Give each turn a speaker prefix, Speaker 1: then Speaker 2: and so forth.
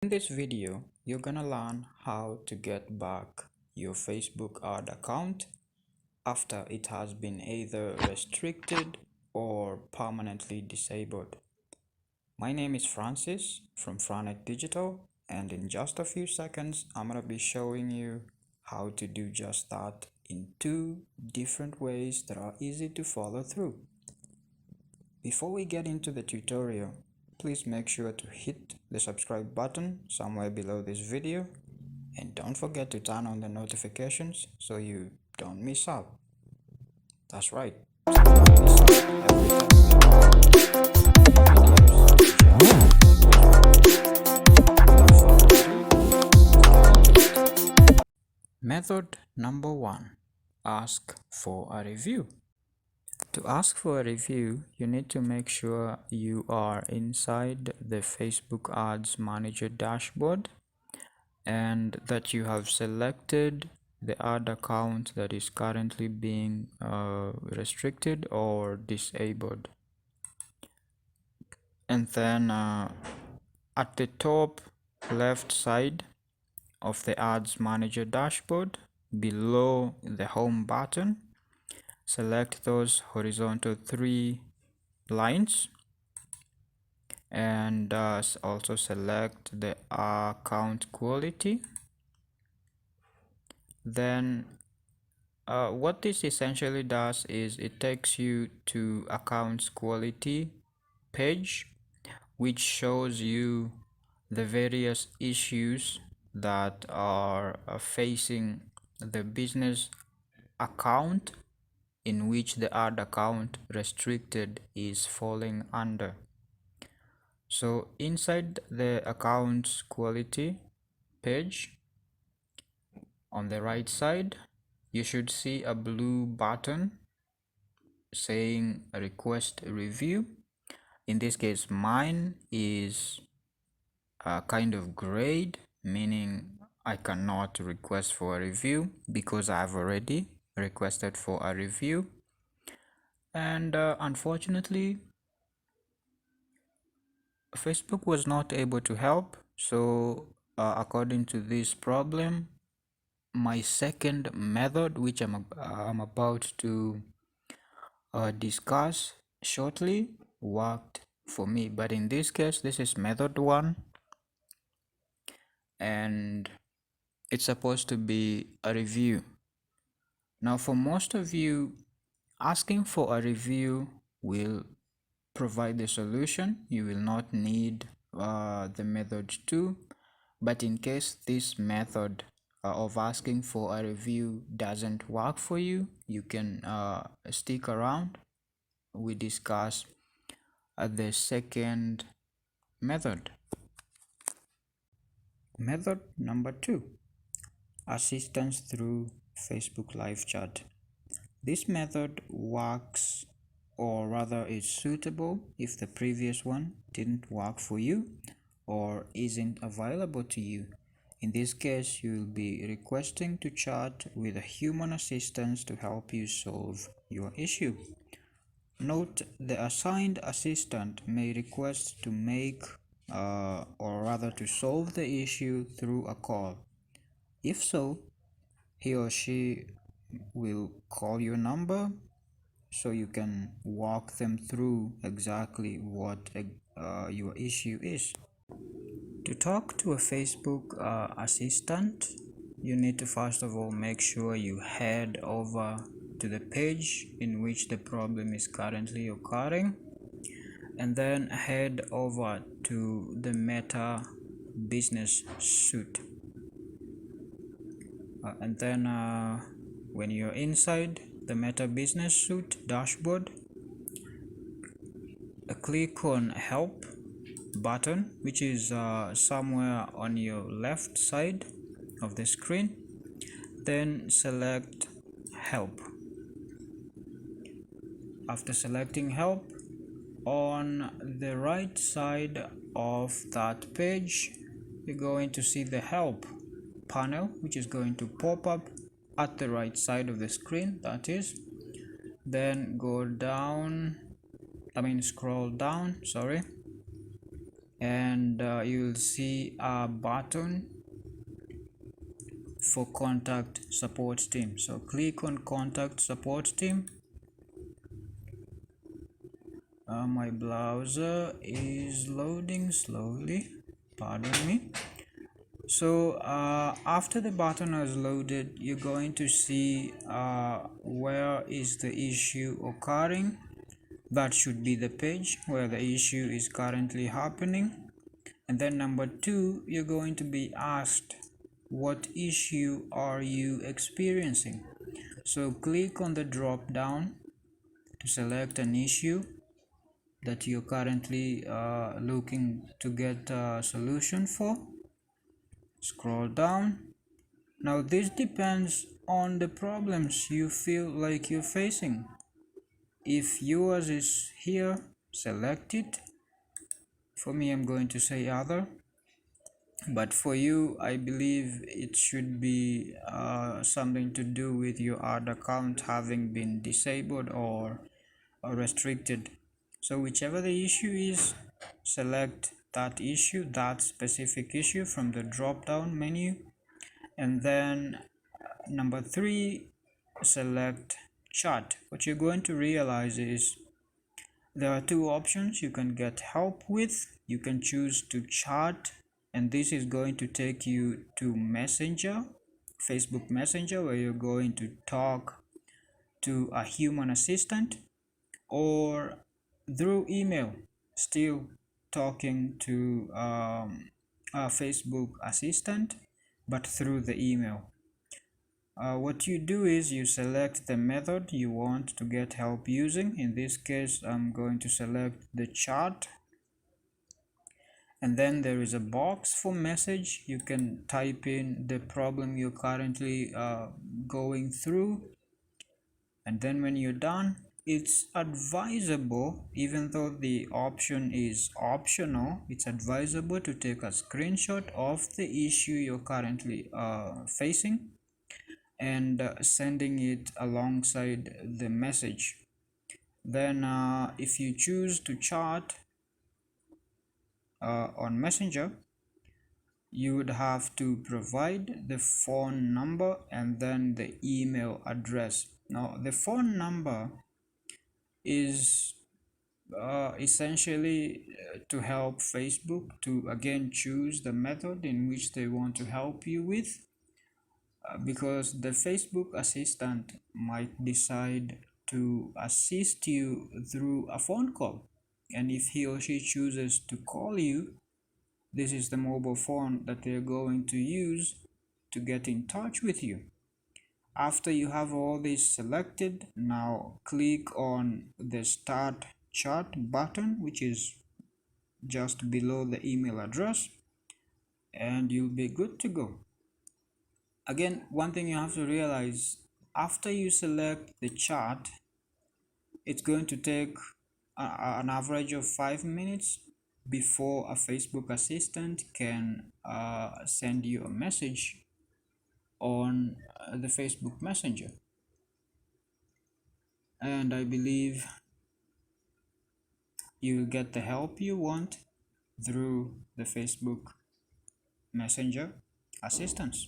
Speaker 1: In this video, you're gonna learn how to get back your Facebook ad account after it has been either restricted or permanently disabled. My name is Francis from Franet Digital, and in just a few seconds, I'm gonna be showing you how to do just that in two different ways that are easy to follow through. Before we get into the tutorial, please make sure to hit the subscribe button somewhere below this video, and don't forget to turn on the notifications so you don't miss out. That's right, so you don't miss out every time we upload videos. Method number one, ask for a review. To ask for a review, you need to make sure you are inside the Facebook Ads Manager dashboard and that you have selected the ad account that is currently being restricted or disabled. And then at the top left side of the Ads Manager dashboard, below the Home button, select those horizontal three lines and also select the account quality. Then what this essentially does is it takes you to accounts quality page, which shows you the various issues that are facing the business account in which the ad account restricted is falling under. So inside the accounts quality page, on the right side, you should see a blue button saying request review. In this case, mine is kind of grayed, meaning I cannot request for a review because I've already requested for a review. And unfortunately, Facebook was not able to help. So according to this problem, my second method, which I'm about to discuss shortly, worked for me. But in this case, this is method one, and it's supposed to be a review. Now, for most of you, asking for a review will provide the solution. You will not need the method 2, but in case this method of asking for a review doesn't work for you, you can stick around. We discuss the second method. Method number 2, assistance through Facebook live chat. This method works, or rather is suitable, if the previous one didn't work for you or isn't available to you. In this case, you'll be requesting to chat with a human assistant to help you solve your issue. Note, the assigned assistant may request to make or rather to solve the issue through a call. If so, he or she will call your number so you can walk them through exactly what your issue is. To talk to a Facebook assistant, you need to first of all make sure you head over to the page in which the problem is currently occurring, and then head over to the Meta Business Suite. And then when you're inside the Meta Business Suite dashboard, click on Help button, which is somewhere on your left side of the screen. Then select Help. After selecting Help, on the right side of that page, you're going to see the Help panel, which is going to pop up at the right side of the screen, that is. Then scroll down, sorry, and you'll see a button for contact support team. So click on contact support team. My browser is loading slowly, pardon me. So after the button is loaded, you're going to see where is the issue occurring. That should be the page where the issue is currently happening. And then number 2, you're going to be asked, what issue are you experiencing? So click on the drop down to select an issue that you're currently looking to get a solution for. Scroll down. Now this depends on the problems you feel like you're facing. If yours is here, select it. For me, I'm going to say other, but for you, I believe it should be something to do with your ad account having been disabled or restricted. So whichever the issue is, select that issue, that specific issue from the drop down menu. And then number 3, select chat. What you're going to realize is there are 2 options you can get help with. You can choose to chat, and this is going to take you to Messenger, Facebook Messenger, where you're going to talk to a human assistant, or through email, still talking to a Facebook assistant, but through the email. What you do is you select the method you want to get help using. In this case, I'm going to select the chat, and then there is a box for message. You can type in the problem you're currently going through, and then when you're done, it's advisable, even though the option is optional, it's advisable to take a screenshot of the issue you're currently facing and sending it alongside the message. Then if you choose to chat on Messenger, you would have to provide the phone number and then the email address. Now the phone number is essentially to help Facebook to again choose the method in which they want to help you with, because the Facebook assistant might decide to assist you through a phone call, and if he or she chooses to call you, this is the mobile phone that they're going to use to get in touch with you. After you have all this selected, now click on the start chat button, which is just below the email address, and you'll be good to go. Again, one thing you have to realize, after you select the chat, it's going to take an average of 5 minutes before a Facebook assistant can send you a message on the Facebook Messenger. And I believe you'll get the help you want through the Facebook Messenger assistance.